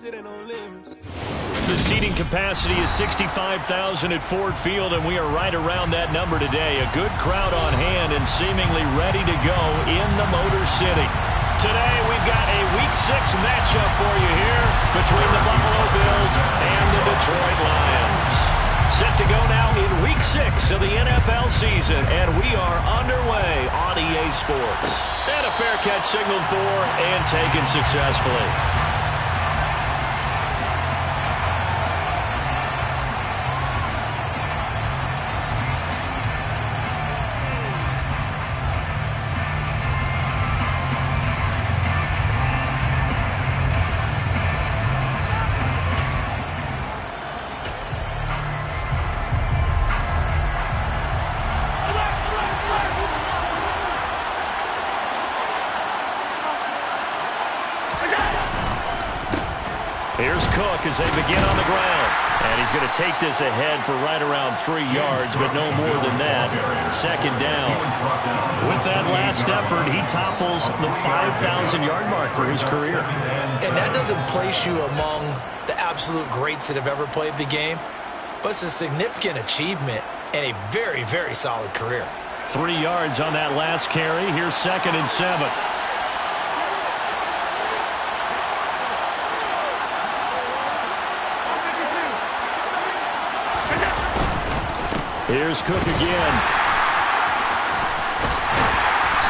The seating capacity is 65,000 at Ford Field, and we are right around that number today. A good crowd on hand and seemingly ready to go in the Motor City. Today, we've got a Week 6 matchup for you here between the Buffalo Bills and the Detroit Lions. Set to go now in Week 6 of the NFL season, and we are underway on EA Sports. And a fair catch signaled for and taken successfully. Here's Cook as they begin on the ground. And he's going to take this ahead for right around 3 yards, but no more than that. Second down. With that last effort, he topples the 5,000-yard mark for his career. And that doesn't place you among the absolute greats that have ever played the game, but it's a significant achievement and a very, very solid career. 3 yards on that last carry. Here's 2nd and 7. Here's Cook again.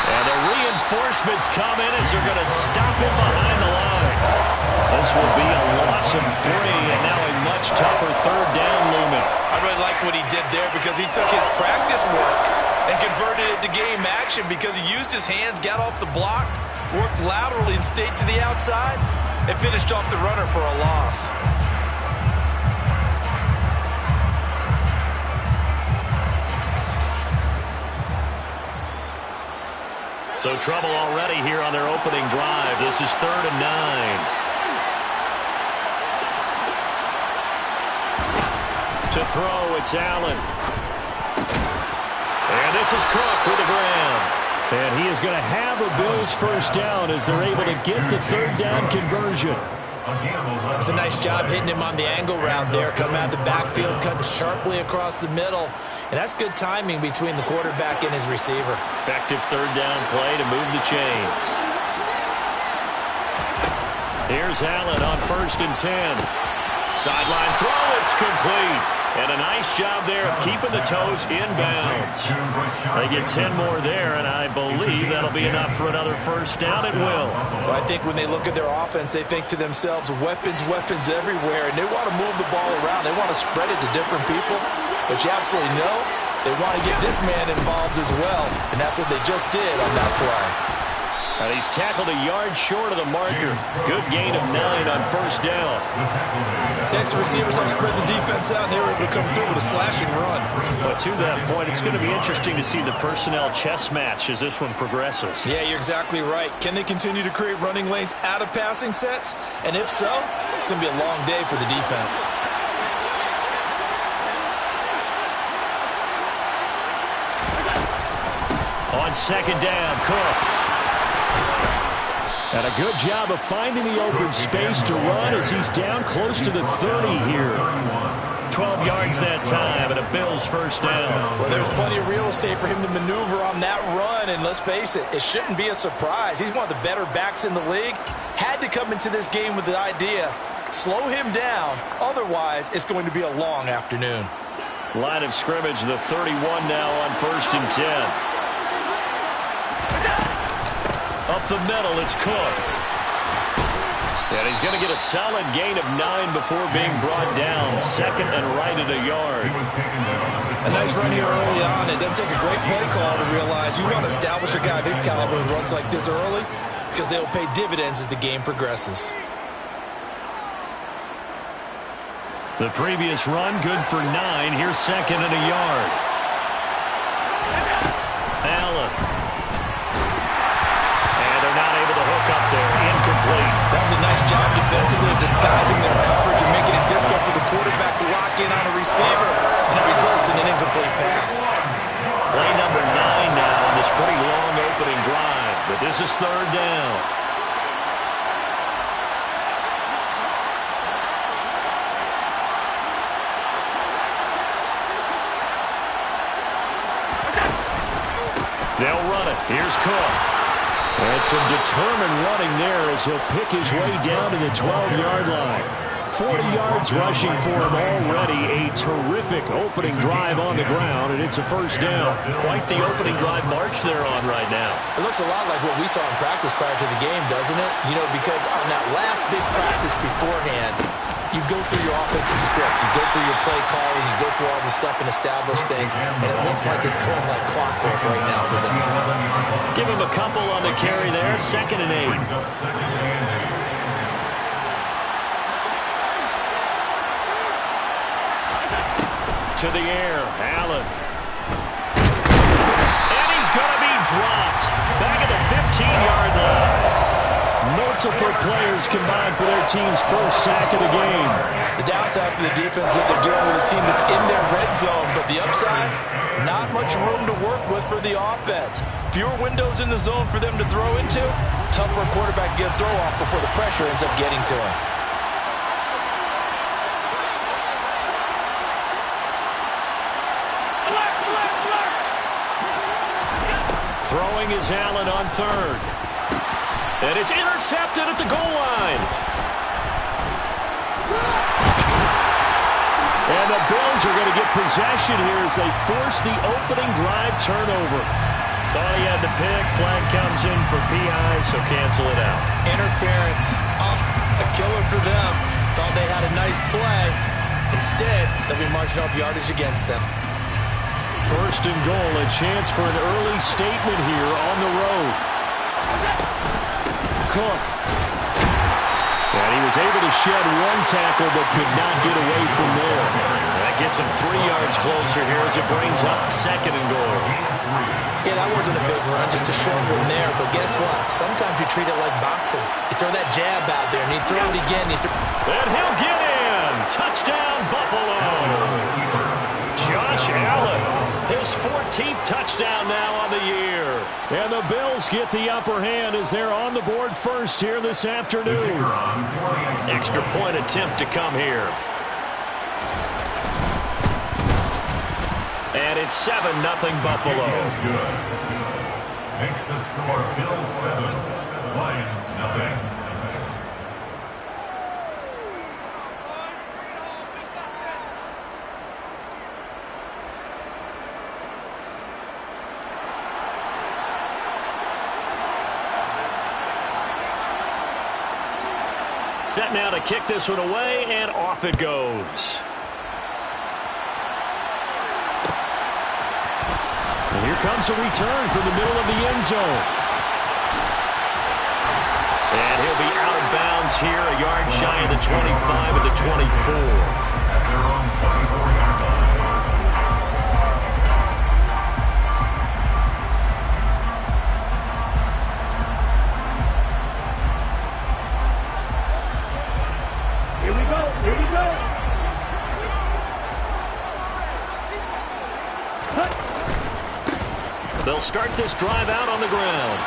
And the reinforcements come in as they're going to stop him behind the line. This will be a loss of 3, and now a much tougher third down looming. I really like what he did there because he took his practice work and converted it to game action because he used his hands, got off the block, worked laterally and stayed to the outside, and finished off the runner for a loss. So trouble already here on their opening drive. This is 3rd and 9. To throw, it's Allen. And this is Cook with the ground. And he is going to have a Bills first down as they're able to get the third down conversion. It's a nice job hitting him on the angle route there. Coming out of the backfield, cutting sharply across the middle. And that's good timing between the quarterback and his receiver. Effective third down play to move the chains. Here's Allen on 1st and 10. Sideline throw, it's complete. And a nice job there of keeping the toes inbounds. They get 10 more there, and I believe that'll be enough for another first down. It will. Well, I think when they look at their offense, they think to themselves, weapons, weapons everywhere, and they want to move the ball around. They want to spread it to different people. But you absolutely know they want to get this man involved as well, and that's what they just did on that play. And he's tackled a yard short of the marker. Good gain of 9 on first down. Next, receivers help spread the defense out, and they were able to come through with a slashing run. But to that point, it's going to be interesting to see the personnel chess match as this one progresses. Yeah, you're exactly right. Can they continue to create running lanes out of passing sets? And if so, it's going to be a long day for the defense. On 2nd down, Cook. And a good job of finding the open space to run as he's down close to the 30 here. 12 yards that time and a Bills first down. Well, there's plenty of real estate for him to maneuver on that run, and let's face it, it shouldn't be a surprise. He's one of the better backs in the league. Had to come into this game with the idea, slow him down, otherwise it's going to be a long afternoon. Line of scrimmage, the 31 now on 1st and 10. Up the middle, it's Cook. And he's going to get a solid gain of 9 before being brought down. 2nd and right at a yard. A nice run here early on. It doesn't take a great play call to realize you want to establish a guy this caliber who runs like this early because they'll pay dividends as the game progresses. The previous run, good for 9. Here's 2nd and a yard. Allen. Up there, incomplete. That was a nice job defensively disguising their coverage and making it difficult for the quarterback to lock in on a receiver, and it results in an incomplete pass. Play number 9 now on this pretty long opening drive, but this is 3rd down. Here's Cook. And some determined running there as he'll pick his way down to the 12-yard line. 40 yards rushing for him already. A terrific opening drive on the ground, and it's a first down. Quite the opening drive march they're on right now. It looks a lot like what we saw in practice prior to the game, doesn't it? You know, because on that last big practice beforehand, you go through your offensive script, you go through your play calling, you go through all the stuff and establish things, and it looks like it's going like clockwork right now for them. Give him a couple on the carry there, 2nd and 8. To the air, Allen. And he's going to be dropped. Back at the 15-yard line. Multiple players combined for their team's first sack of the game. The downside for the defense is that they're dealing with a team that's in their red zone, but the upside, not much room to work with for the offense. Fewer windows in the zone for them to throw into. Tough for a quarterback to get a throw off before the pressure ends up getting to him. Throwing is Allen on 3rd. And it's intercepted at the goal line. And the Bills are going to get possession here as they force the opening drive turnover. Thought he had the pick. Flag comes in for PI, so cancel it out. Interference. Oh, a killer for them. Thought they had a nice play. Instead, they'll be marching off yardage against them. 1st and goal, a chance for an early statement here on the road. Cook. And he was able to shed one tackle but could not get away from there. That gets him 3 yards closer here as it brings up 2nd and goal. Yeah, that wasn't a big run, just a short one there. But guess what? Sometimes you treat it like boxing. You throw that jab out there and you throw it again. And he'll get in. Touchdown, Buffalo. Josh Allen, his 14th touchdown now on the year. And the Bills get the upper hand as they're on the board first here this afternoon. Extra point attempt to come here. And it's 7-0 Buffalo. Makes the score Bills 7, Lions nothing. Set now to kick this one away, and off it goes. And here comes a return from the middle of the end zone. And he'll be out of bounds here, a yard shy of the 25 at the 24. At their own 24-yard line. They'll start this drive out on the ground.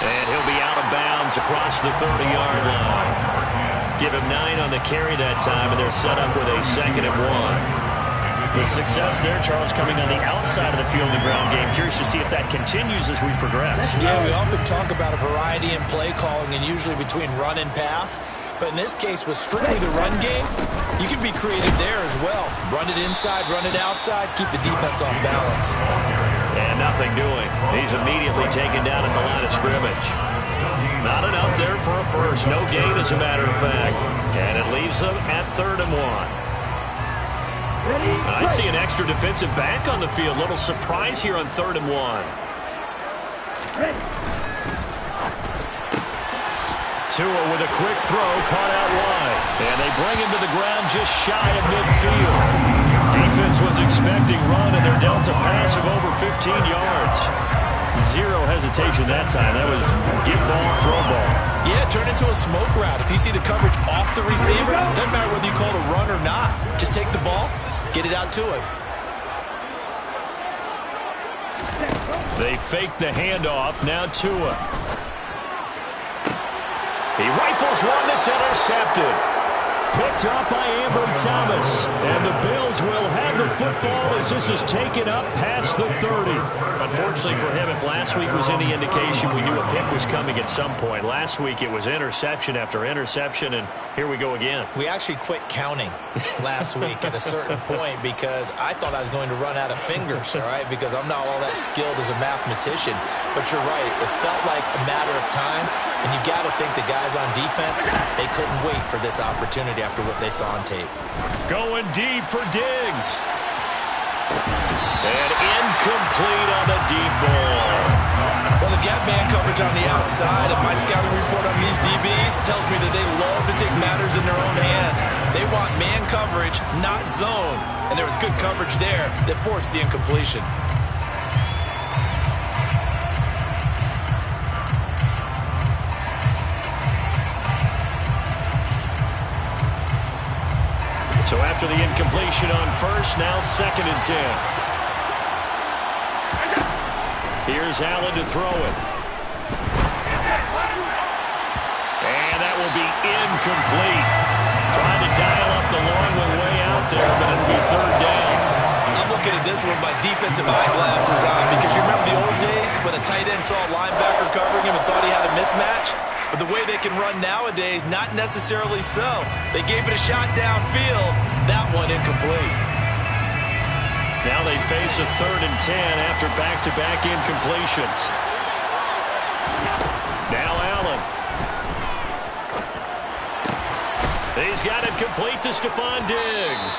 And he'll be out of bounds across the 30-yard line. Give him 9 on the carry that time, and they're set up with a 2nd and 1. The success there, Charles, coming on the outside of the field in the ground game. Curious to see if that continues as we progress. Yeah, we often talk about a variety in play calling and usually between run and pass. But in this case, with strictly the run game, you can be creative there as well. Run it inside, run it outside, keep the defense off balance. And nothing doing. He's immediately taken down at the line of scrimmage. Not enough there for a first. No gain, as a matter of fact. And it leaves them at 3rd and 1. I see an extra defensive back on the field. Little surprise here on 3rd and 1. Tua with a quick throw, caught out wide. And they bring him to the ground just shy of midfield. Defense was expecting run, and they're dealt a pass of over 15 yards. Zero hesitation that time. That was get ball, throw ball. Yeah, turn into a smoke route. If you see the coverage off the receiver, doesn't matter whether you call it a run or not. Just take the ball, get it out to him. They fake the handoff. Now Tua. He rifles one that's intercepted. Picked up by Ambry Thomas. And the Bills will have the football as this is taken up past the 30. Unfortunately for him, if last week was any indication, we knew a pick was coming at some point. Last week it was interception after interception, and here we go again. We actually quit counting last week at a certain point because I thought I was going to run out of fingers, all right, because I'm not all that skilled as a mathematician. But you're right. It felt like a matter of time, and you got to think the guys on defense, they couldn't wait for this opportunity after what they saw on tape. Going deep for Diggs. And incomplete on the deep ball. Well, they've got man coverage on the outside, and my scouting report on these DBs tells me that they love to take matters in their own hands. They want man coverage, not zone. And there was good coverage there that forced the incompletion. So after the incompletion on first, now 2nd and 10. Here's Allen to throw it. And that will be incomplete. Trying to dial up the long one way out there, but it'll be 3rd down. I'm looking at this one with my defensive eyeglasses on because you remember the old days when a tight end saw a linebacker covering him and thought he had a mismatch? But the way they can run nowadays, not necessarily so. They gave it a shot downfield. That one incomplete. Now they face a 3rd and 10 after back-to-back incompletions. Now Allen. He's got it complete to Stephon Diggs.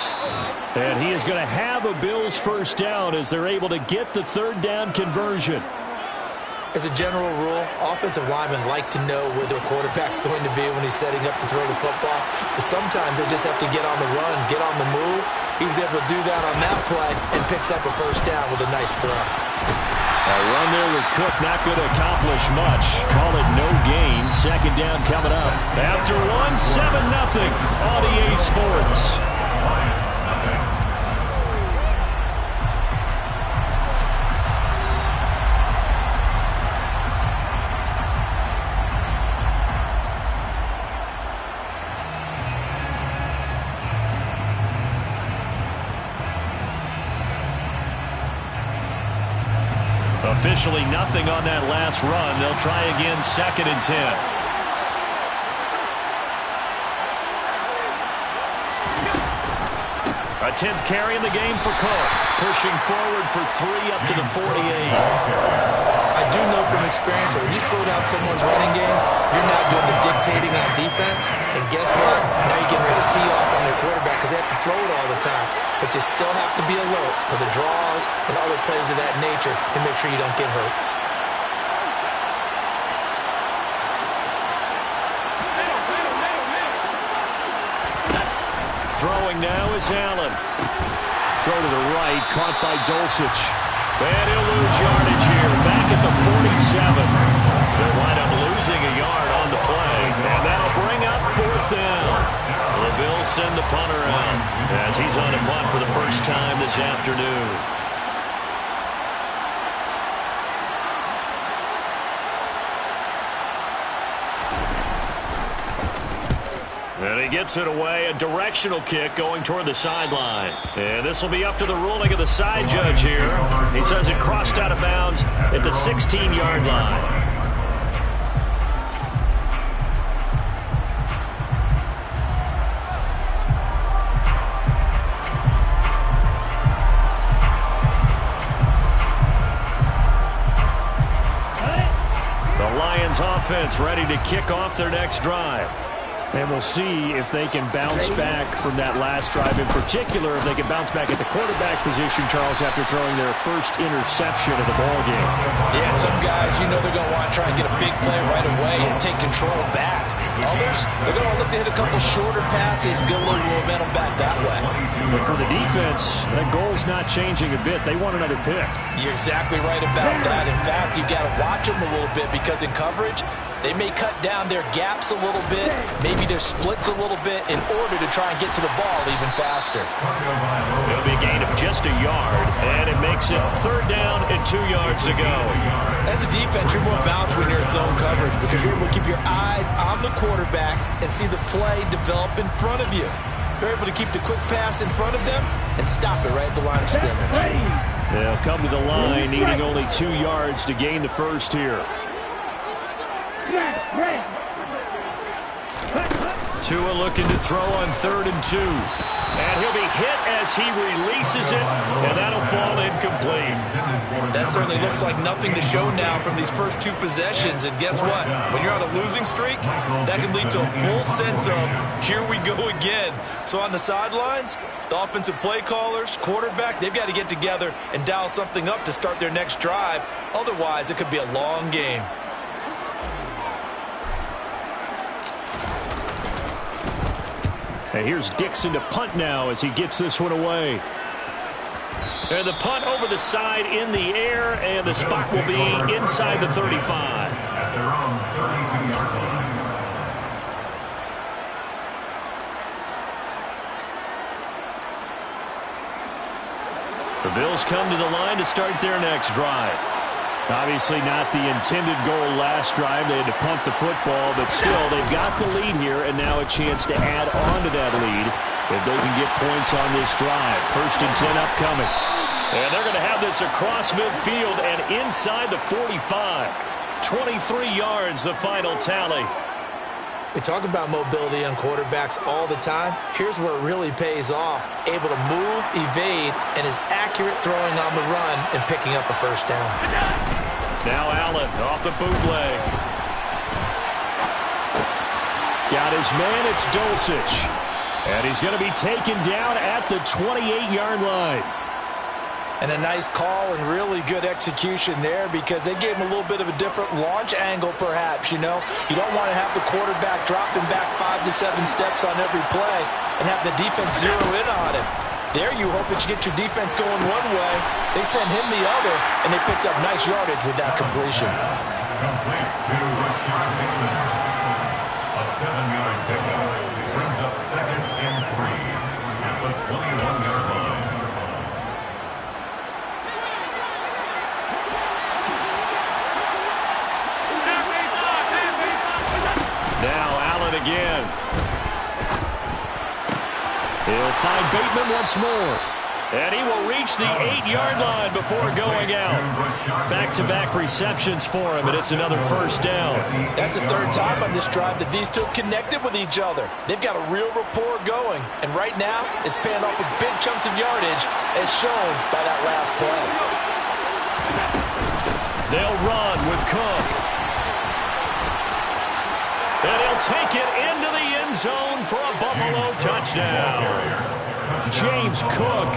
And he is going to have a Bills 1st down as they're able to get the 3rd down conversion. As a general rule, offensive linemen like to know where their quarterback's going to be when he's setting up to throw the football. But sometimes they just have to get on the run, get on the move. He was able to do that on that play and picks up a 1st down with a nice throw. A run there with Cook not going to accomplish much. Call it no gain. 2nd down coming up. After 7-0 on EA Sports. Officially nothing on that last run. They'll try again 2nd and 10. A 10th carry in the game for Cook. Pushing forward for 3 up to the 48. I do know from experience that when you slow down someone's running game, you're not doing the dictating on defense. And guess what? Now you're getting ready to tee off on their quarterback because they have to throw it all the time. But you still have to be alert for the draws and other plays of that nature and make sure you don't get hurt. Throwing now is Allen. Throw to the right, caught by Dulcich. And he'll lose yardage here, back at the 47. They'll wind up losing a yard on the play, and that'll bring up 4th down. The Bills send the punter out as he's on a punt for the first time this afternoon. And he gets it away, a directional kick going toward the sideline. And this will be up to the ruling of the side judge here. He says it crossed out of bounds at the 16-yard line. The Lions offense ready to kick off their next drive. And we'll see if they can bounce back from that last drive. In particular, if they can bounce back at the quarterback position, Charles, after throwing their first interception of the ballgame. Yeah, some guys, you know they're going to want to try and get a big play right away and take control back. Others, they're going to look to hit a couple shorter passes, get a little momentum back that way. But for the defense, that goal's not changing a bit. They want another pick. You're exactly right about that. In fact, you got to watch them a little bit because in coverage, they may cut down their gaps a little bit, maybe their splits a little bit in order to try and get to the ball even faster. It'll be a gain of just a yard, and it makes it 3rd down and 2 yards to go. As a defense, you're more balanced when you're in zone coverage because you're able to keep your eyes on the quarterback back and see the play develop in front of you. They're able to keep the quick pass in front of them and stop it right at the line of scrimmage. They'll come to the line, needing only 2 yards to gain the first here. Tua looking to throw on 3rd and 2. And he'll be hit as he releases it, and that'll fall incomplete. That certainly looks like nothing to show now from these first 2 possessions. And guess what? When you're on a losing streak, that can lead to a full sense of, here we go again. So on the sidelines, the offensive play callers, quarterback, they've got to get together and dial something up to start their next drive. Otherwise, it could be a long game. And here's Dixon to punt now as he gets this one away. And the punt over the side in the air, and the spot will be inside the 35. At their own 32-yard line. The Bills come to the line to start their next drive. Obviously not the intended goal last drive. They had to punt the football, but still they've got the lead here, and now a chance to add on to that lead if they can get points on this drive. 1st and 10 upcoming. And they're going to have this across midfield and inside the 45. 23 yards, the final tally. We talk about mobility on quarterbacks all the time. Here's where it really pays off. Able to move, evade, and is accurate throwing on the run and picking up a first down. Now Allen off the bootleg. Got his man, it's Dulcich. And he's going to be taken down at the 28-yard line. And a nice call and really good execution there because they gave him a little bit of a different launch angle perhaps, you know. You don't want to have the quarterback dropping back 5 to 7 steps on every play and have the defense zero in on it. There you hope that you get your defense going one way. They sent him the other, and they picked up nice yardage with that completion. Complete to Rashad Hickman. A 7-yard pickup brings up 2nd and 3 at the 21-yard line. Now Allen again. He'll find Bateman once more. And he will reach the 8-yard line before going out. Back-to-back receptions for him, and it's another first down. That's the 3rd time on this drive that these two have connected with each other. They've got a real rapport going, and right now it's paying off with big chunks of yardage as shown by that last play. They'll run with Cook. And he'll take it into the end zone for a Buffalo touchdown. James Cook,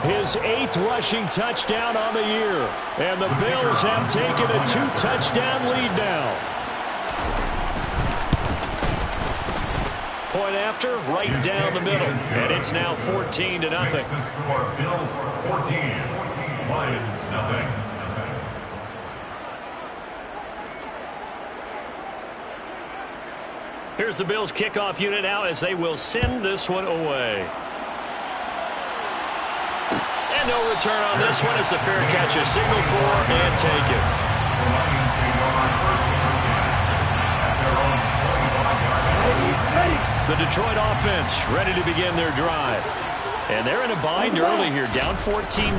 his 8th rushing touchdown on the year. And the Bills have taken a 2-touchdown lead now. Point after, right down the middle. And it's now 14-0. Bills 14, Lions nothing. Here's the Bills kickoff unit now as they will send this one away. And no return on this one as the fair catch is signaled for and taken. The Lions take over 1st and 10 at their own 25-yard line. The Detroit offense ready to begin their drive. And they're in a bind early here, down 14-0.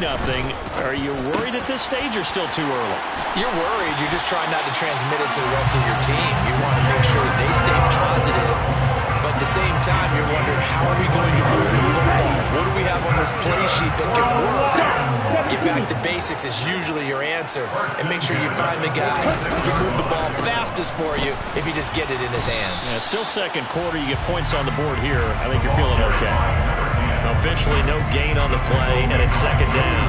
Are you worried at this stage or still too early? You're worried. You're just trying not to transmit it to the rest of your team. You want to make sure that they stay positive, but at the same time, you're wondering, how are we going to move the football? What do we have on this play sheet that can work? Get back to basics is usually your answer, and make sure you find the guy who can move the ball fastest for you if you just get it in his hands. Yeah, still 2nd quarter. You get points on the board here. I think you're feeling okay. Officially no gain on the play, and it's 2nd down.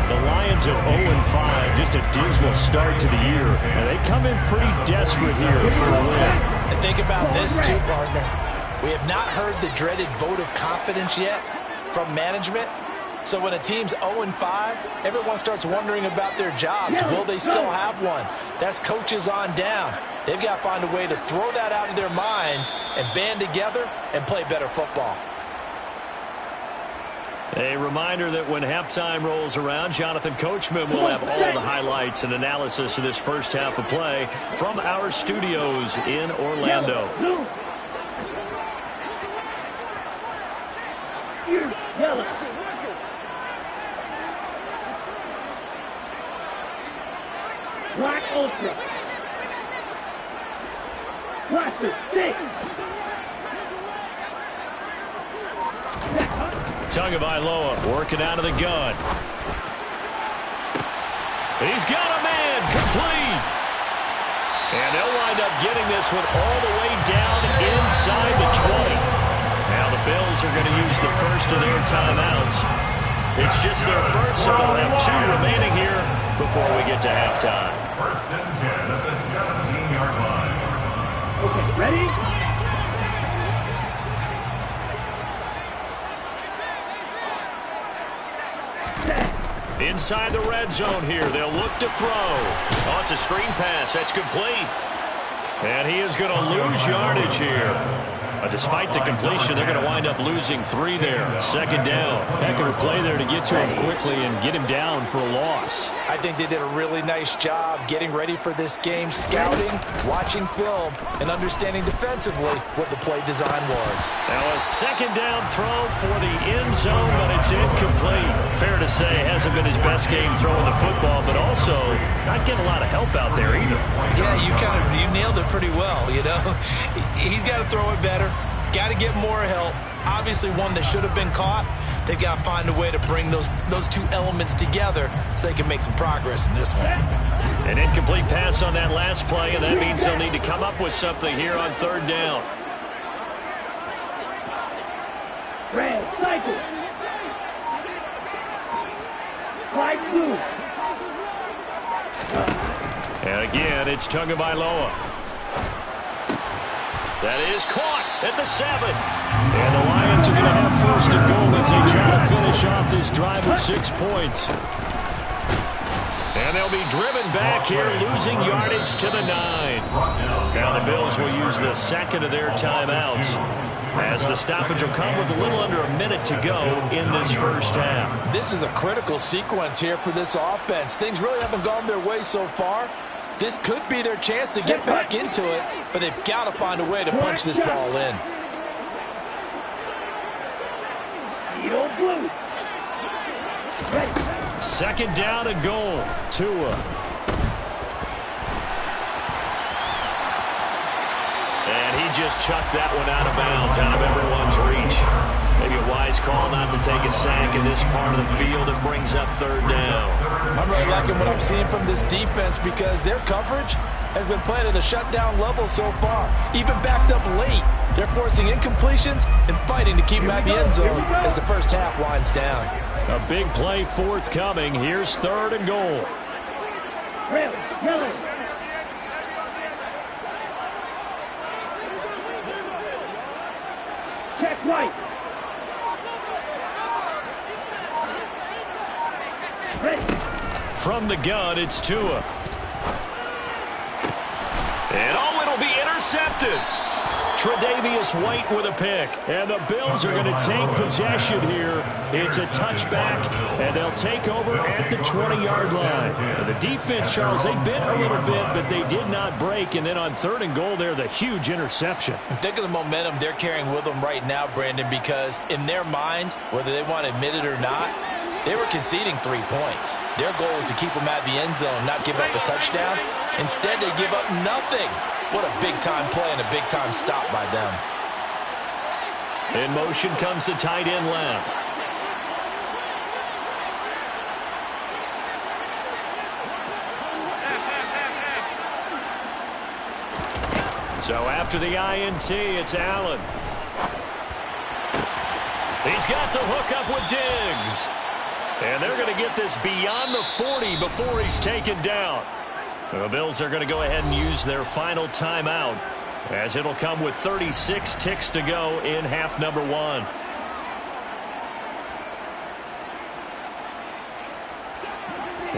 The Lions are 0-5, just a dismal start to the year. And they come in pretty desperate here for a win. And think about this too, partner. We have not heard the dreaded vote of confidence yet from management. So when a team's 0-5, everyone starts wondering about their jobs. Will they still have one? That's coaches on down. They've got to find a way to throw that out of their minds and band together and play better football. A reminder that when halftime rolls around, Jonathan Coachman will have all the highlights and analysis of this first half of play from our studios in Orlando. Black Ultra. Blaster 6. Tagovailoa working out of the gun. He's got a man complete. And they'll wind up getting this one all the way down inside the 20. Now the Bills are going to use the first of their timeouts. It's just their first, so they'll have 2 remaining here before we get to halftime. First and 10 at the 17-yard line. Okay, ready? Inside the red zone here, they'll look to throw. Oh, it's a screen pass. That's complete. And he is going to lose yardage here. Despite the completion, they're going to wind up losing 3 there. Second down. Heck of a play there to get to him quickly and get him down for a loss. I think they did a really nice job getting ready for this game, scouting, watching film, and understanding defensively what the play design was. Now a second down throw for the end zone, but it's incomplete. Fair to say, hasn't been his best game throwing the football, but also not getting a lot of help out there either. Yeah, you nailed it pretty well, you know. He's got to throw it better. Got to get more help. Obviously one that should have been caught. They've got to find a way to bring those 2 elements together so they can make some progress in this one. An incomplete pass on that last play, and that means they'll need to come up with something here on third down. Red, cycle. White, blue. And again, it's Tagovailoa. That is caught at the 7. And the Lions are going to have first and goal as they try to finish off this drive with 6 points. And they'll be driven back here, losing yardage to the 9. Now the Bills will use the second of their timeouts, as the stoppage will come with a little under a minute to go in this first half. This is a critical sequence here for this offense. Things really haven't gone their way so far. This could be their chance to get back into it, but they've got to find a way to punch this ball in. Second down and goal. Tua. And he just chucked that one out of bounds, out of everyone's reach. Maybe a wise call not to take a sack in this part of the field. It brings up third down. I'm really liking what I'm seeing from this defense because their coverage has been playing at a shutdown level so far. Even backed up late, they're forcing incompletions and fighting to keep them at the end zone as the first half winds down. A big play forthcoming. Here's third and goal. Red, yellow. Check white. From the gun, it's Tua. And it'll be intercepted. Tre'Davious White with a pick. And the Bills are going to take possession here. It's a touchback, and they'll take over at the 20-yard line. And the defense, Charles, they bit a little bit, but they did not break. And then on third and goal there, the huge interception. Think of the momentum they're carrying with them right now, Brandon, because in their mind, whether they want to admit it or not, they were conceding 3 points. Their goal was to keep them at the end zone, not give up a touchdown. Instead, they give up nothing. What a big-time play and a big-time stop by them. In motion comes the tight end left. So after the INT, it's Allen. He's got the hook up with Diggs. And they're going to get this beyond the 40 before he's taken down. The Bills are going to go ahead and use their final timeout, as it'll come with 36 ticks to go in half number 1.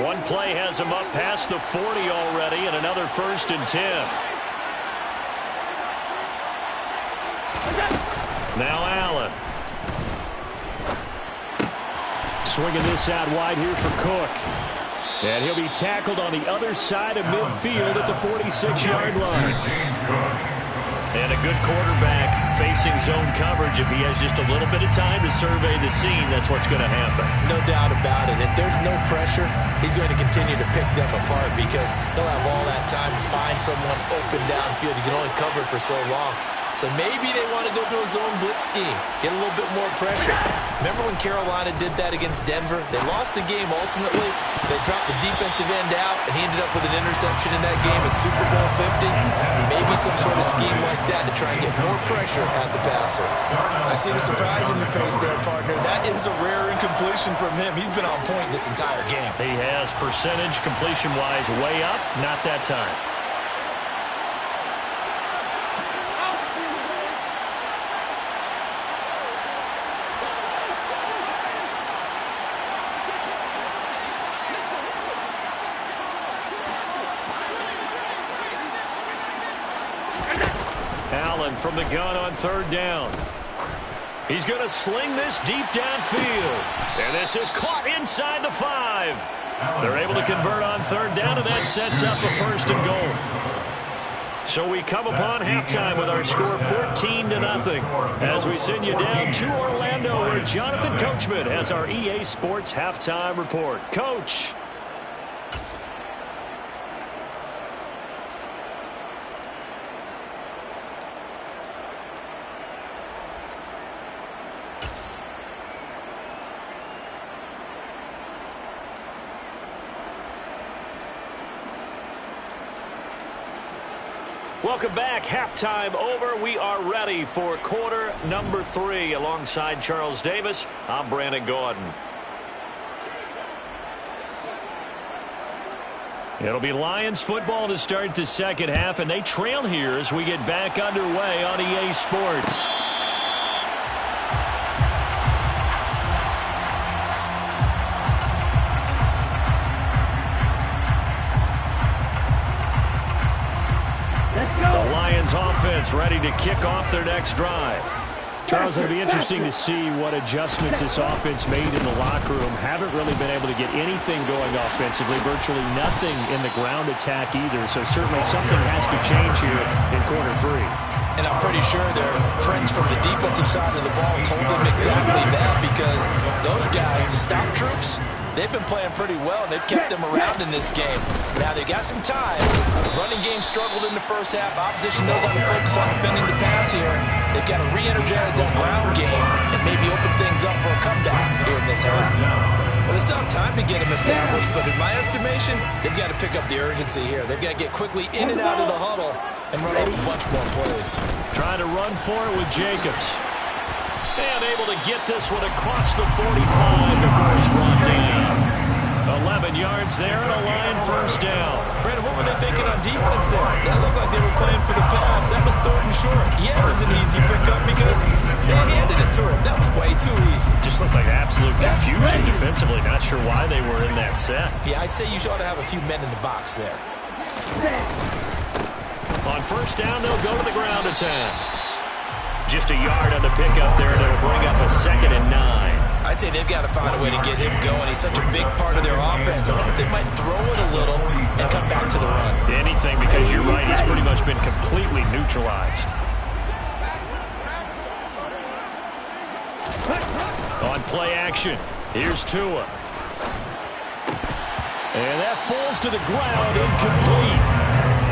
One play has him up past the 40 already, and another first and 10. Now Allen. swinging this out wide here for Cook. And he'll be tackled on the other side of midfield at the 46-yard line. And a good quarterback facing zone coverage. If he has just a little bit of time to survey the scene, that's what's going to happen. No doubt about it. If there's no pressure, he's going to continue to pick them apart because he'll have all that time to find someone open downfield. You can only cover it for so long. So maybe they want to go to a zone blitz scheme, get a little bit more pressure. Remember when Carolina did that against Denver? They lost the game ultimately. They dropped the defensive end out, and he ended up with an interception in that game at Super Bowl 50. Maybe some sort of scheme like that to try and get more pressure at the passer. I see the surprise in your face there, partner. That is a rare incompletion from him. He's been on point this entire game. He has percentage completion-wise way up, not that time. Allen from the gun on third down. He's going to sling this deep downfield. And this is caught inside the 5. They're able to convert on third down, and that sets up a 1st and goal. So we come upon halftime with our score 14-0. As we send you down to Orlando, where Jonathan Coachman has our EA Sports halftime report. Coach. Welcome back. Halftime over. We are ready for quarter number 3. Alongside Charles Davis, I'm Brandon Gordon. It'll be Lions football to start the second half, and they trail here as we get back underway on EA Sports. Offense ready to kick off their next drive. Charles, it'll be interesting to see what adjustments this offense made in the locker room. Haven't really been able to get anything going offensively, virtually nothing in the ground attack either. So certainly something has to change here in quarter 3. And I'm pretty sure their friends from the defensive side of the ball told them exactly that, because those guys, the stop troops, they've been playing pretty well, and they've kept them around in this game. Now, they've got some time. The running game struggled in the first half. Opposition knows how to focus on defending the pass here. They've got to re-energize that ground game and maybe open things up for a comeback here in this half. Well, they still have time to get them established, but in my estimation, they've got to pick up the urgency here. They've got to get quickly in and out of the huddle and run up a bunch more plays. Trying to run for it with Jacobs. And able to get this one across the 45 before he's brought down. 11 yards there and a Lion first down. Brandon, what were they thinking on defense there? That looked like they were playing for the pass. That was third and short. Yeah, it was an easy pickup because they handed it to him. That was way too easy. Just looked like absolute confusion defensively. Not sure why they were in that set. Yeah, I'd say you ought to have a few men in the box there. On first down, they'll go to the ground attack. Just a yard on the pickup there, and it'll bring up a 2nd and 9. I'd say they've got to find a way to get him going. He's such a big part of their offense. I wonder if they might throw it a little and come back to the run. Anything, because you're right, he's pretty much been completely neutralized. On play action, here's Tua. And that falls to the ground, incomplete.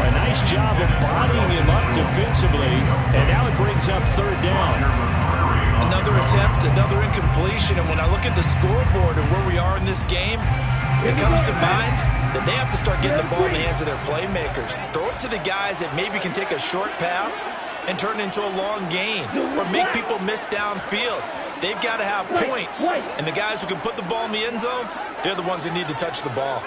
A nice job of bodying him up defensively, and now it brings up third down. Another attempt, another incompletion, and when I look at the scoreboard and where we are in this game, it comes to mind that they have to start getting the ball in the hands of their playmakers. Throw it to the guys that maybe can take a short pass and turn it into a long gain or make people miss downfield. They've got to have points, and the guys who can put the ball in the end zone, they're the ones that need to touch the ball.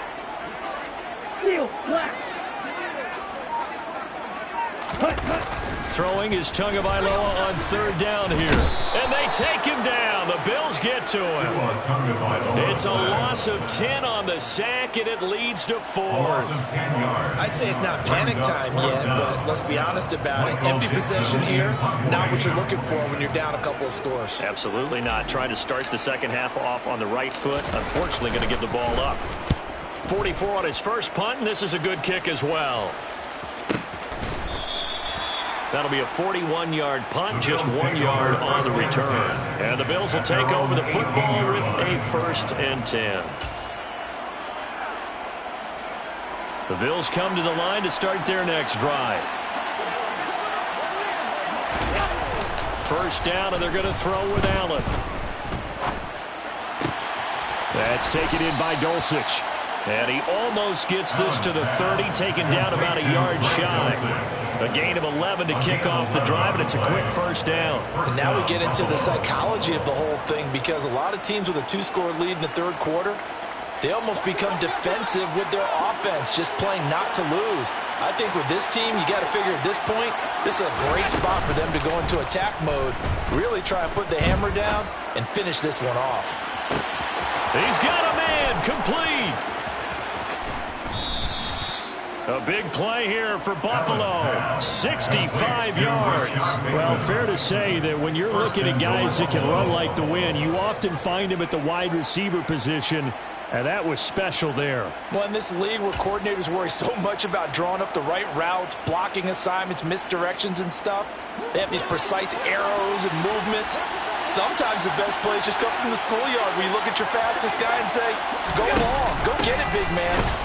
Throwing is Tagovailoa on third down here. And they take him down. The Bills get to him. It's a loss of 10 on the sack, and it leads to 4th. I'd say it's not panic time yet, but let's be honest about it. Empty possession here, not what you're looking for when you're down a couple of scores. Absolutely not. Trying to start the second half off on the right foot. Unfortunately, going to give the ball up. 44 on his first punt, and this is a good kick as well. That'll be a 41-yard punt, just 1 yard on the return. And the Bills will take over the football with a 1st and 10. The Bills come to the line to start their next drive. First down, and they're going to throw with Allen. That's taken in by Dulcich. And he almost gets this to the 30, taken down about a yard shy. A gain of 11 to kick off the drive, and it's a quick first down. And now we get into the psychology of the whole thing, because a lot of teams with a 2-score lead in the third quarter, they almost become defensive with their offense, just playing not to lose. I think with this team, you got to figure at this point, this is a great spot for them to go into attack mode, really try and put the hammer down and finish this one off. He's got a man, complete. A big play here for Buffalo. 65 yards. Well, fair to say that when you're looking at guys that can run like the wind, you often find them at the wide receiver position, and that was special there. Well, in this league where coordinators worry so much about drawing up the right routes, blocking assignments, misdirections and stuff, they have these precise arrows and movements. Sometimes the best plays just come from the schoolyard where you look at your fastest guy and say, go long, go get it, big man.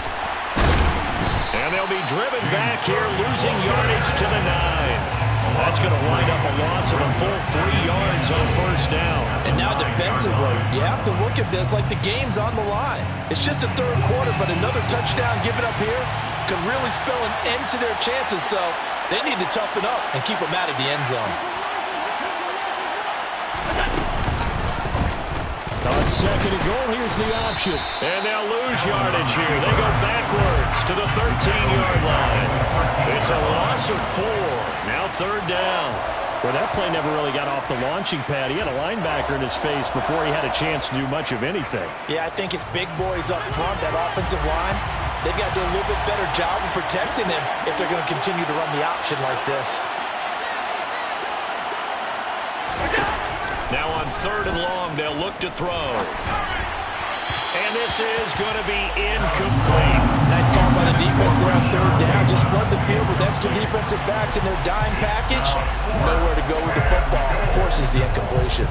And they'll be driven back here, losing yardage to the 9. That's going to wind up a loss of a full 3 yards on first down. And now defensively, you have to look at this like the game's on the line. It's just a third quarter, but another touchdown given up here could really spell an end to their chances. So they need to toughen up and keep them out of the end zone. On second and goal, here's the option. And they'll lose yardage here. They go backwards to the 13-yard line. It's a loss of 4. Now third down. Well, that play never really got off the launching pad. He had a linebacker in his face before he had a chance to do much of anything. Yeah, I think it's big boys up front, that offensive line. They've got to do a little bit better job of protecting him if they're going to continue to run the option like this. Now on third and long, they'll look to throw. And this is going to be incomplete. Nice call by the defense there on third down. Just flood the field with extra defensive backs in their dime package. Nowhere to go with the football. Forces the incompletion.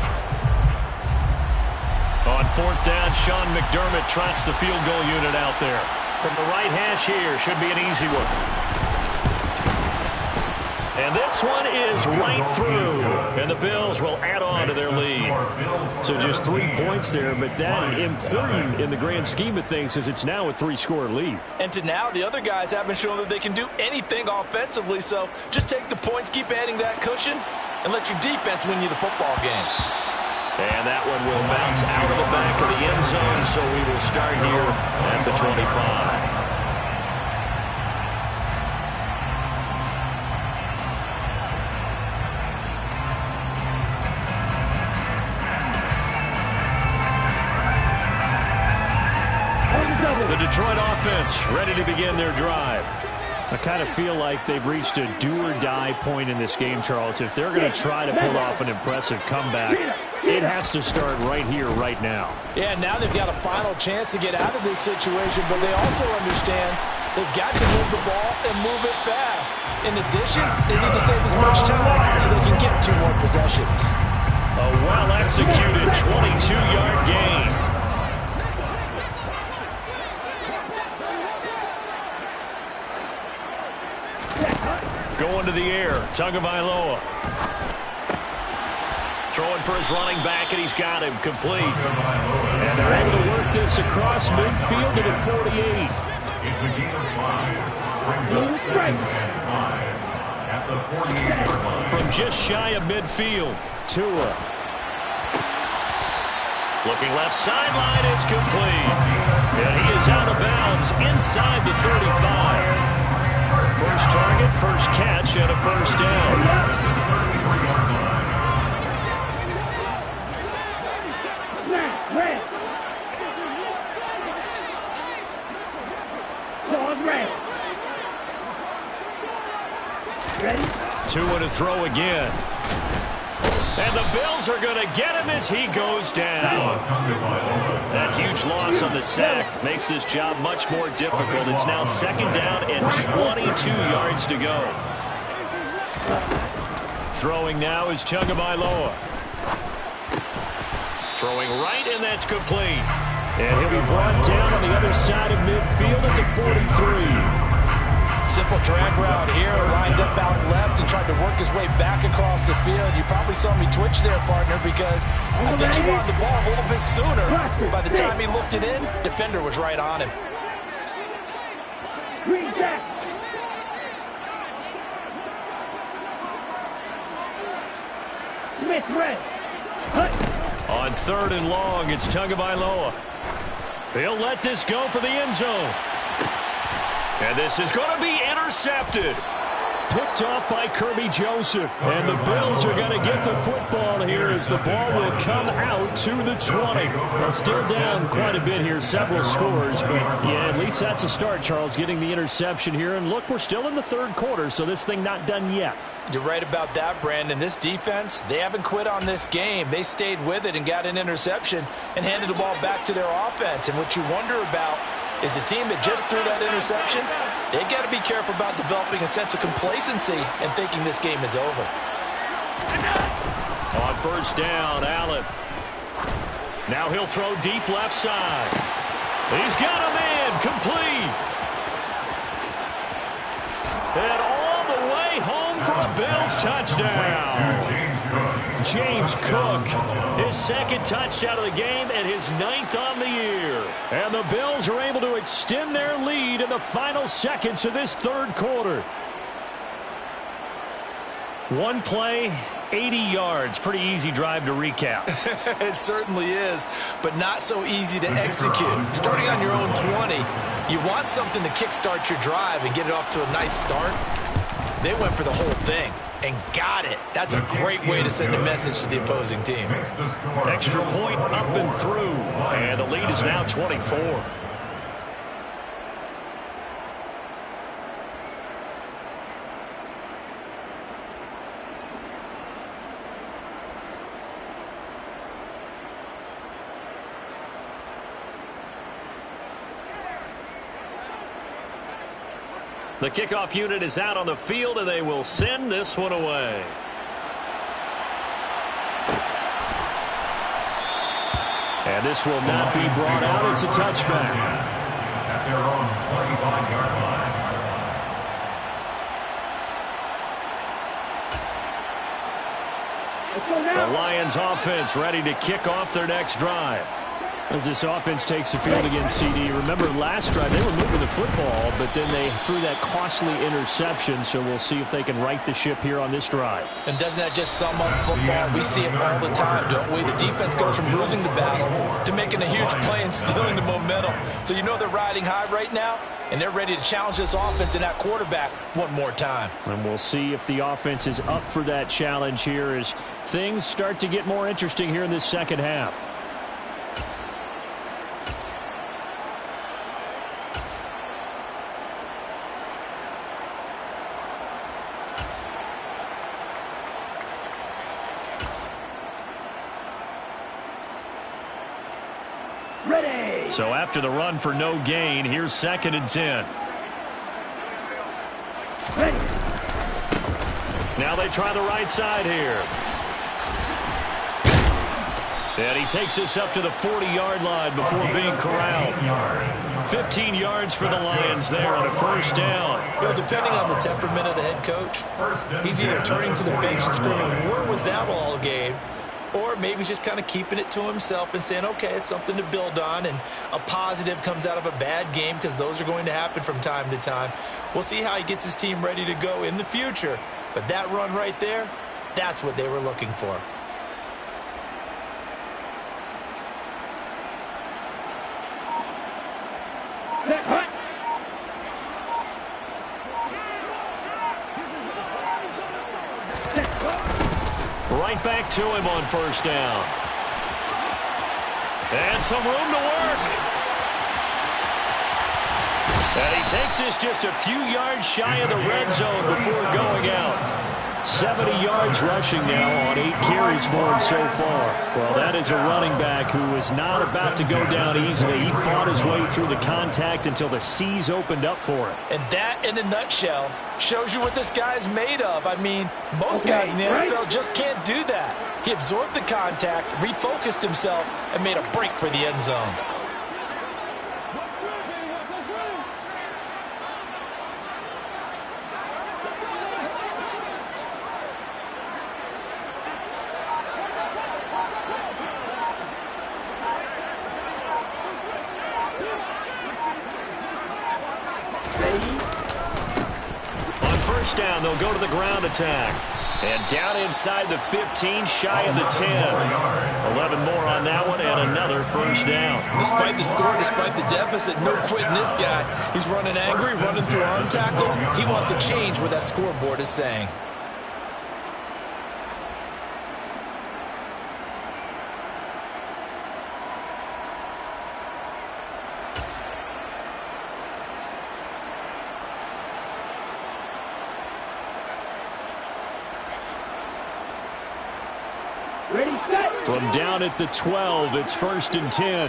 On fourth down, Sean McDermott trots the field goal unit out there. From the right hash here, should be an easy one. And this one is right through. And the Bills will add on to their lead. So just 3 points there, but that important in the grand scheme of things as it's now a 3-score lead. And to now, the other guys haven't shown that they can do anything offensively. So just take the points, keep adding that cushion, and let your defense win you the football game. And that one will bounce out of the back of the end zone. So we will start here at the 25. The Detroit offense ready to begin their drive. I kind of feel like they've reached a do-or-die point in this game, Charles. If they're going to try to pull off an impressive comeback, it has to start right here, right now. Yeah, now they've got a final chance to get out of this situation, but they also understand they've got to move the ball and move it fast. In addition, they need to save as much time so they can get 2 more possessions. A well-executed 22-yard gain. Going to the air, Tagovailoa. Throwing for his running back, and he's got him complete. And they're able to work this across midfield to the 48. It's a gain of 5. Brings up 2nd and 5 at the 48-yard line. From just shy of midfield, Tua. Looking left sideline, it's complete. And he is out of bounds inside the 35. First target, first catch, and a first down. Snap, red. Dog red. Ready? 2 and a throw again. And the Bills are going to get him as he goes down. That huge loss on the sack makes this job much more difficult. It's now second down and 22 yards to go. Throwing now is Tagovailoa. Throwing right, and that's complete. And he'll be brought down on the other side of midfield at the 43. Simple drag route here, lined up out left and tried to work his way back across the field. You probably saw me twitch there, partner, because I think he wanted the ball a little bit sooner. By the time he looked it in, defender was right on him. Green jack. Smith red. Hut. On 3rd and long, it's Tagovailoa. He'll let this go for the end zone. And this is going to be intercepted. Picked off by Kirby Joseph. And the Bills are going to get the football here as the ball will come out to the 20. Well, still down quite a bit here, several scores. But, yeah, at least that's a start, Charles, getting the interception here. And, look, we're still in the 3rd quarter, so this thing not done yet. You're right about that, Brandon. This defense, they haven't quit on this game. They stayed with it and got an interception and handed the ball back to their offense. And what you wonder about is the team that just threw that interception, they got to be careful about developing a sense of complacency and thinking this game is over. On first down, Allen. Now he'll throw deep left side. He's got a man, complete. And all the way home for a Bills touchdown. James Cook, his 2nd touchdown of the game and his 9th on the year. And the Bills are able to extend their lead in the final seconds of this 3rd quarter. One play, 80 yards. Pretty easy drive to recap. It certainly is, but not so easy to execute. Starting on your own 20, you want something to kickstart your drive and get it off to a nice start. They went for the whole thing and got it. That's a great way to send a message to the opposing team. Extra point up and through, and the lead is now 24. The kickoff unit is out on the field, and they will send this one away. And this will not be brought out. It's a touchback. At their own 25-yard line. The Lions offense ready to kick off their next drive. As this offense takes the field against CD. Remember last drive they were moving the football, but then they threw that costly interception, so we'll see if they can right the ship here on this drive. And doesn't that just sum up football? We see it all the time, don't we? The defense goes from losing the battle to making a huge play and stealing the momentum. So you know they're riding high right now, and they're ready to challenge this offense and that quarterback one more time. And we'll see if the offense is up for that challenge here as things start to get more interesting here in this second half. Ready. So after the run for no gain, here's 2nd and 10. Ready. Now they try the right side here. And he takes us up to the 40-yard line before being corralled. 15 yards for the Lions there on a first down. Well, depending on the temperament of the head coach, he's either turning to the bench and screaming, "Where was that all game?" Or maybe he's just kind of keeping it to himself and saying, okay, it's something to build on, and a positive comes out of a bad game because those are going to happen from time to time. We'll see how he gets his team ready to go in the future. But that run right there, that's what they were looking for. Set, hut. Right back to him on first down. And some room to work. And he takes this just a few yards shy of the red zone before going out. 70 yards rushing now on 8 carries for him so far. Well, that is a running back who is not about to go down easily. He fought his way through the contact until the seas opened up for him. And that, in a nutshell, shows you what this guy's made of. I mean, most guys in the NFL just can't do that. He absorbed the contact, refocused himself, and made a break for the end zone. Down, they'll go to the ground attack. And down inside the 15, shy of the 10. 11 more on that one, and another first down. Despite the score, despite the deficit, no quitting this guy. He's running angry, running through arm tackles. He wants to change what that scoreboard is saying. Ready, set. From down at the 12, it's 1st and 10.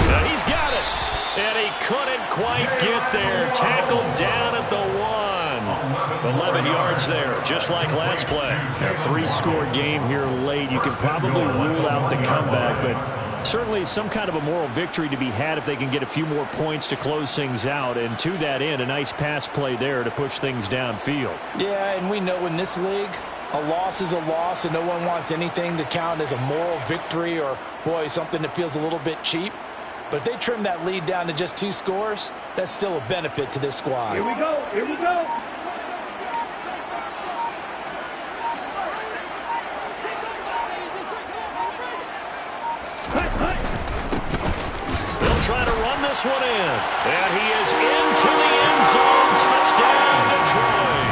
And he's got it. And he couldn't quite get there. Tackled down at the 1. 11 yards there, just like last play. A 3-score game here late. You can probably rule out the comeback, but certainly some kind of a moral victory to be had if they can get a few more points to close things out. And to that end, a nice pass play there to push things downfield. Yeah, and we know in this league, a loss is a loss, and no one wants anything to count as a moral victory or, boy, something that feels a little bit cheap. But if they trim that lead down to just 2 scores, that's still a benefit to this squad. Here we go. Here we go. They'll try to run this one in. And he is into the end zone. Touchdown, Detroit.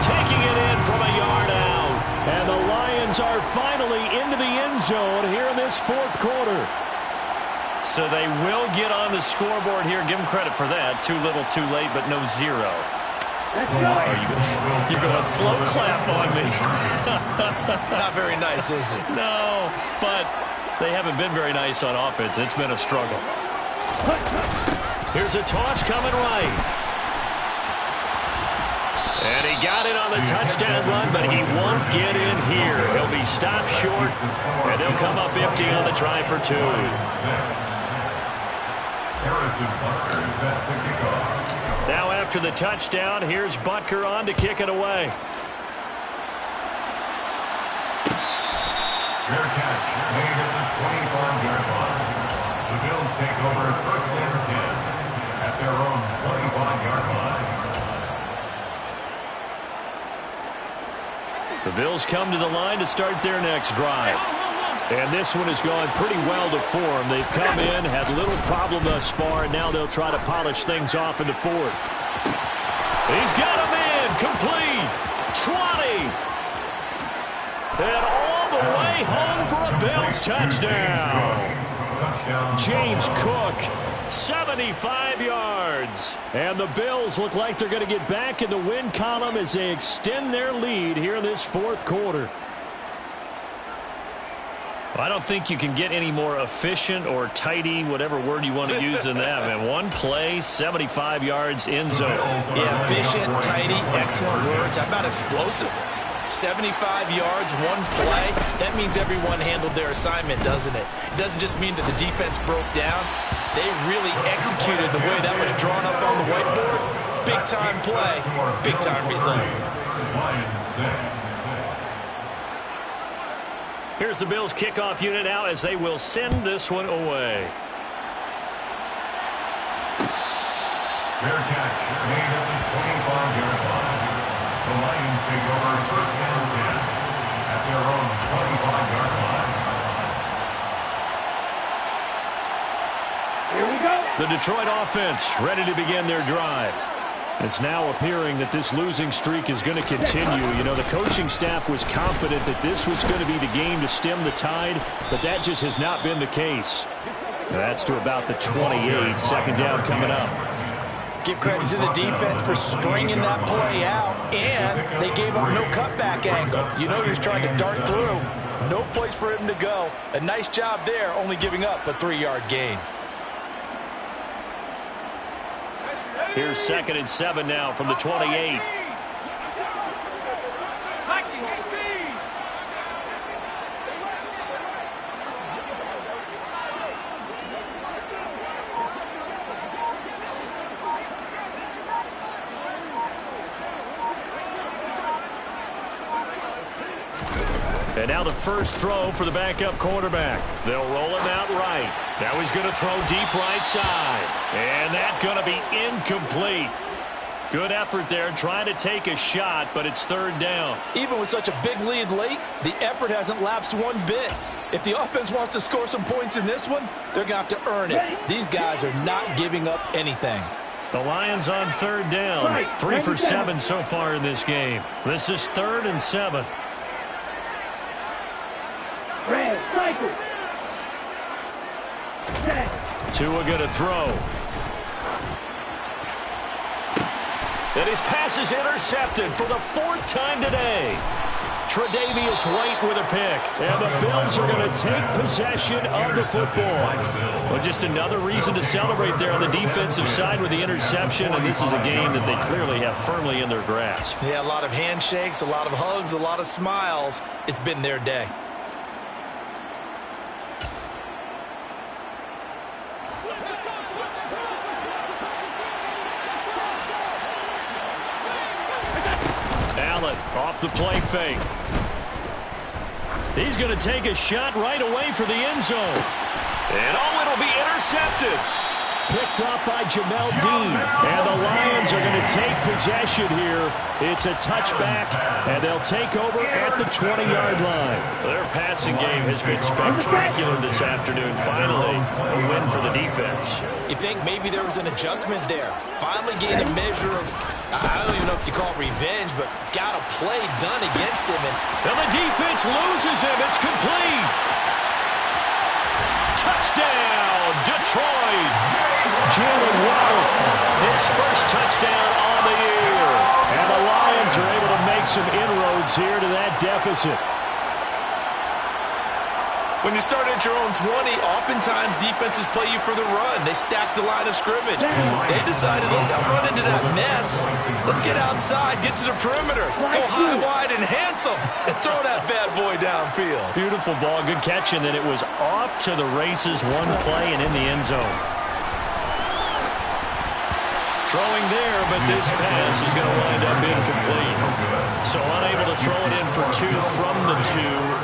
Taking it in from a yard out. And the Lions are finally into the end zone here in this 4th quarter. So they will get on the scoreboard here. Give them credit for that. Too little, too late, but no 0. Let's go. You're going to slow clap on me. Not very nice, is it? No, but they haven't been very nice on offense. It's been a struggle. Here's a toss coming right. And he got it on the touchdown run, but he won't get in here. He'll be stopped short, and they'll come up empty on the try for 2. Now after the touchdown, here's Butker on to kick it away. Fair catch made at the 25-yard line. The Bills take over 1st and 10 at their own 25-yard line. The Bills come to the line to start their next drive. And this one has gone pretty well to form. They've come in, had little problem thus far, and now they'll try to polish things off in the 4th. He's got him in, complete, 20. And all the way home for a Bills touchdown. James Cook, 75 yards. and the Bills look like they're going to get back in the win column as they extend their lead here in this 4th quarter. I don't think you can get any more efficient or tidy, whatever word you want to use in that. Man, one play, 75 yards, end zone. Yeah, efficient, tidy, excellent words. How about explosive? 75 yards, one play. That means everyone handled their assignment, doesn't it? It doesn't just mean that the defense broke down. They really executed the way that was drawn up on the whiteboard. Big-time play, big-time result. Here's the Bills kickoff unit now as they will send this one away. Fair catch made at the 25-yard line. The Lions take over 1st and 10 at their own 25-yard line. Here we go. The Detroit offense ready to begin their drive. It's now appearing that this losing streak is going to continue. You know, the coaching staff was confident that this was going to be the game to stem the tide, but that just has not been the case. That's to about the 28. Second down coming up. Give credit to the defense for stringing that play out, and they gave up no cutback angle. You know he was trying to dart through. No place for him to go. A nice job there, only giving up a 3-yard gain. Here's 2nd and 7 now from the 28. And now the first throw for the backup quarterback. They'll roll him out right. Now he's going to throw deep right side. And that's going to be incomplete. Good effort there trying to take a shot, but it's 3rd down. Even with such a big lead late, the effort hasn't lapsed one bit. If the offense wants to score some points in this one, they're going to have to earn it. These guys are not giving up anything. The Lions on 3rd down. 3 for 7 so far in this game. This is 3rd and 7. Tua going to throw. And his pass is intercepted for the 4th time today. Tre'Davious White with a pick. And the Bills are going to take possession of the football. Well, just another reason to celebrate there on the defensive side with the interception. And this is a game that they clearly have firmly in their grasp. Yeah, a lot of handshakes, a lot of hugs, a lot of smiles. It's been their day. Off the play fake. He's going to take a shot right away for the end zone. And it'll be intercepted. Picked up by Jamel Dean. And the Lions are going to take possession here. It's a touchback, and they'll take over at the 20-yard line. Their passing game has been spectacular this afternoon. Finally, a win for the defense. You think maybe there was an adjustment there. Finally gained a measure of, I don't even know if you call it revenge, but got a play done against him. And the defense loses him. It's complete. Touchdown, Detroit. Jalen Waddle, his first touchdown on the year. And the Lions are able to make some inroads here to that deficit. When you start at your own 20, oftentimes defenses play you for the run. They stack the line of scrimmage. They decided, let's not run into that mess. Let's get outside, get to the perimeter, go high, wide, and handsome, and throw that bad boy downfield. Beautiful ball, good catch, and then it was off to the races, one play, and in the end zone. Throwing there, but this pass is going to wind up incomplete. So unable to throw it in for 2 from the 2.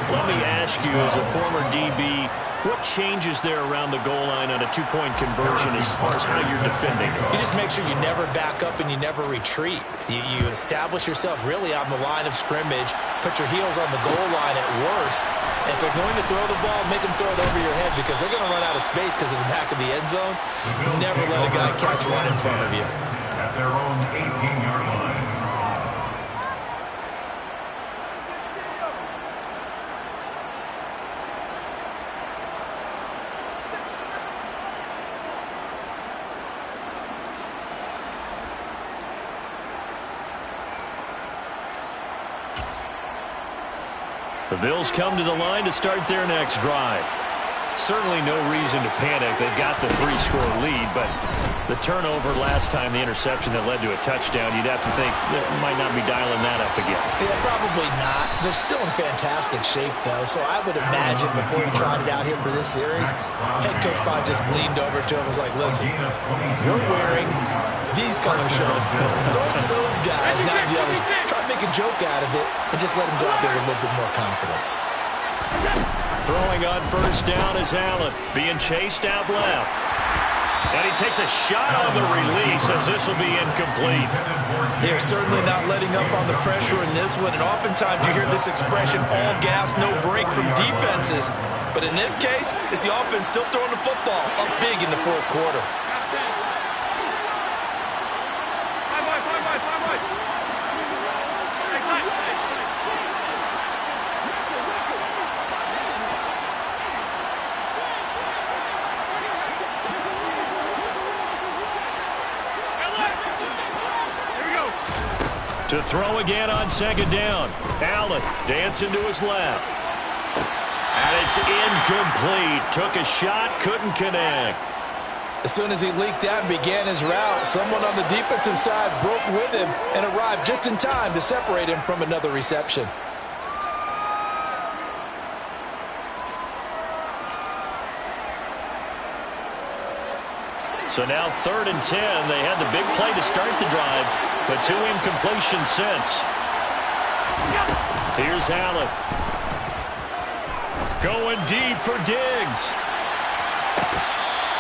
Let me ask you, as a former DB, what changes there around the goal line on a 2-point conversion as far as how you're defending? You just make sure you never back up and you never retreat. You establish yourself really on the line of scrimmage, put your heels on the goal line at worst. And if they're going to throw the ball, make them throw it over your head because they're going to run out of space because of the back of the end zone. Never let a guy catch one in front of you. At their own 18-yard line. The Bills come to the line to start their next drive. Certainly no reason to panic. They've got the 3-score lead, but the turnover last time, the interception that led to a touchdown, you'd have to think they might not be dialing that up again. Yeah, probably not. They're still in fantastic shape, though, so I would imagine before he trotted out here for this series, head coach probably just leaned over to him and was like, listen, we're wearing these color shirts. Throw it to those guys, not the others. Try to make a joke out of it and just let them go out there with a little bit more confidence. Throwing on first down is Allen, being chased out left. And he takes a shot on the release as this will be incomplete. They're certainly not letting up on the pressure in this one, and oftentimes you hear this expression, all gas, no break from defenses. But in this case, it's the offense still throwing the football up big in the fourth quarter. To throw again on second down. Allen dancing to his left. And it's incomplete. Took a shot, couldn't connect. As soon as he leaked out and began his route, someone on the defensive side broke with him and arrived just in time to separate him from another reception. So now 3rd and 10. They had the big play to start the drive, but 2 incompletions since. Here's Allen. Going deep for Diggs.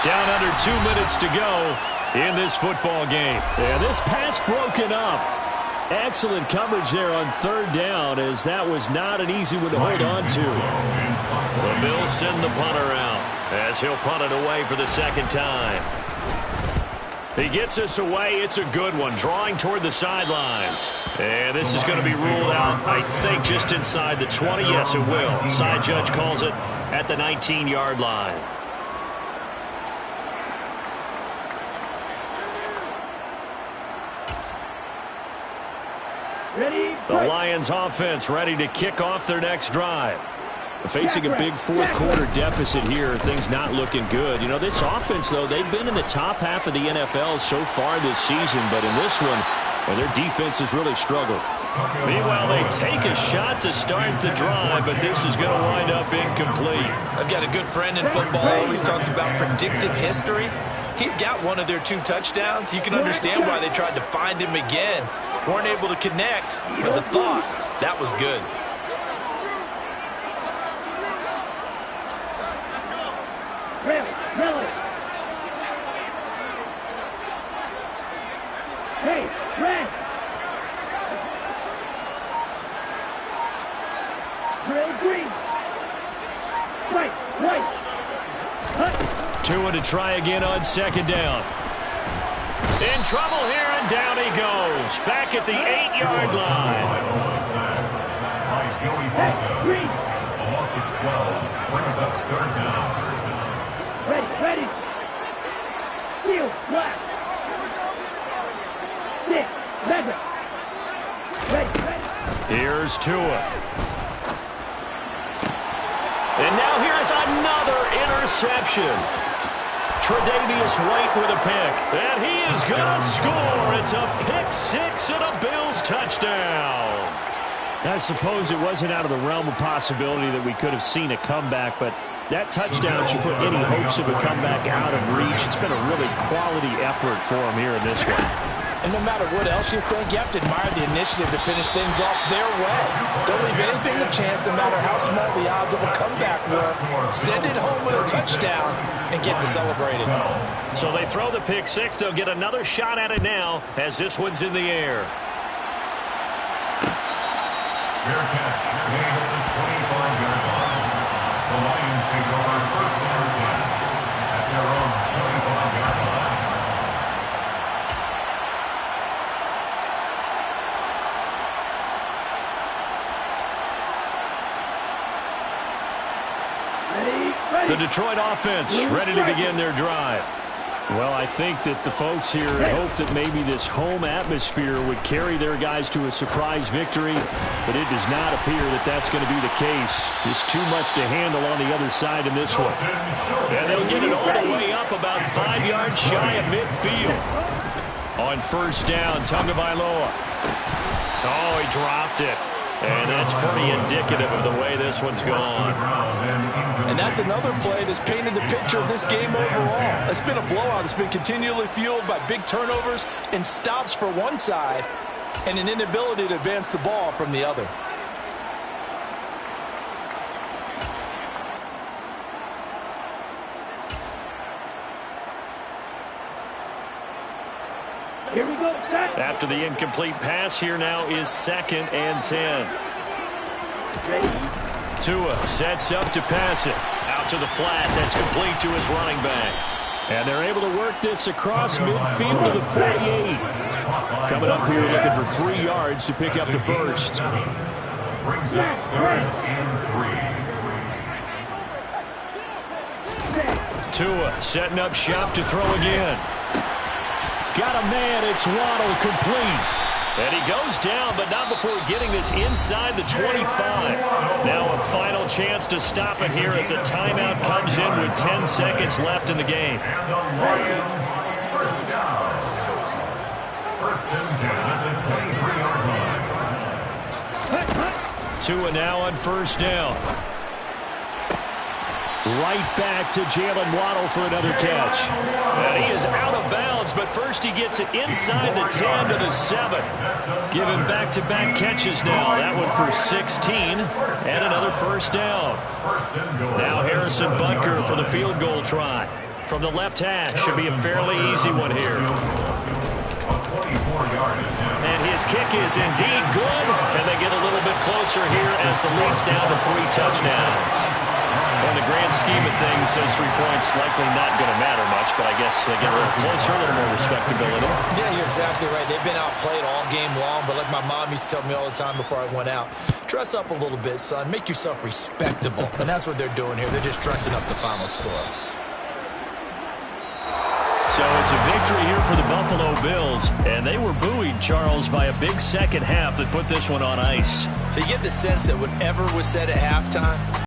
Down under 2 minutes to go in this football game. Yeah, this pass broken up. Excellent coverage there on 3rd down, as that was not an easy one to hold on to. The Bills send the punter out as he'll punt it away for the second time. He gets us away. It's a good one, drawing toward the sidelines. And this is going to be ruled out, I think, just inside the 20. Yes, it will. Side judge calls it at the 19-yard line. Ready? The Lions offense ready to kick off their next drive. Facing a big fourth-quarter deficit here, things not looking good. You know, this offense, though, they've been in the top half of the NFL so far this season, but in this one, well, their defense has really struggled. Meanwhile, they take a shot to start the drive, but this is going to wind up incomplete. I've got a good friend in football who always talks about predictive history. He's got one of their 2 touchdowns. You can understand why they tried to find him again. Weren't able to connect, but the thought, that was good. Hey, red. Red, green. White. Tua to try again on second down. In trouble here, and down he goes. Back at the 8-yard line. By Joey Bosa. A loss of 12 brings up 3rd down. Ready. Steel, black. Stick, leather. Ready. Here's Tua. And now here's another interception. Tre'Davious White with a pick. And he is going to score. It's a pick 6 and a Bills touchdown. I suppose it wasn't out of the realm of possibility that we could have seen a comeback, but that touchdown should put any hopes of a comeback out of reach. It's been a really quality effort for him here in this one. And no matter what else you think, you have to admire the initiative to finish things off their way. Don't leave anything to chance, no matter how small the odds of a comeback were. Send it home with a touchdown and get to celebrate it. So they throw the pick 6. They'll get another shot at it now as this one's in the air. Fair catch made at the 25-yard line. The Lions take over 1st and 10 at their own 25-yard line. The Detroit offense ready to begin their drive. Well, I think that the folks here hope that maybe this home atmosphere would carry their guys to a surprise victory, but it does not appear that that's going to be the case. There's too much to handle on the other side in this one. And they'll get it all the way up about 5 yards shy of midfield. On 1st down, Tagovailoa. Oh, he dropped it. And that's pretty indicative of the way this one's gone. And that's another play that's painted the picture of this game overall. It's been a blowout. It's been continually fueled by big turnovers and stops for one side and an inability to advance the ball from the other. Here we go, set. After the incomplete pass, here now is 2nd and 10. Ready. Tua sets up to pass it. Out to the flat. That's complete to his running back. And they're able to work this across midfield to the 48. Coming up here looking for 3 yards to pick up the first. Brings up 3rd and 3. Tua setting up shop to throw again. Got a man. It's Waddle complete. And he goes down, but not before getting this inside the 25. Now a final chance to stop it here as a timeout comes in with 10 seconds left in the game. And the Lions, first down. First and 10 at the 23-yard line. Tua now on first down. Right back to Jalen Waddle for another catch. And he is out of bounds, but first he gets it inside the 10 to the 7. Give him back-to-back catches now. That one for 16 and another first down. Now Harrison Butker for the field goal try. From the left hash, should be a fairly easy one here. And his kick is indeed good, and they get a little bit closer here as the lead's down to 3 touchdowns. In the grand scheme of things, those 3 points likely not going to matter much, but I guess they get a little closer, a little more respectability. Yeah, you're exactly right. They've been outplayed all game long, but like my mom used to tell me all the time before I went out, dress up a little bit, son. Make yourself respectable. And that's what they're doing here. They're just dressing up the final score. So it's a victory here for the Buffalo Bills, and they were buoyed, Charles, by a big second half that put this one on ice. So you get the sense that whatever was said at halftime,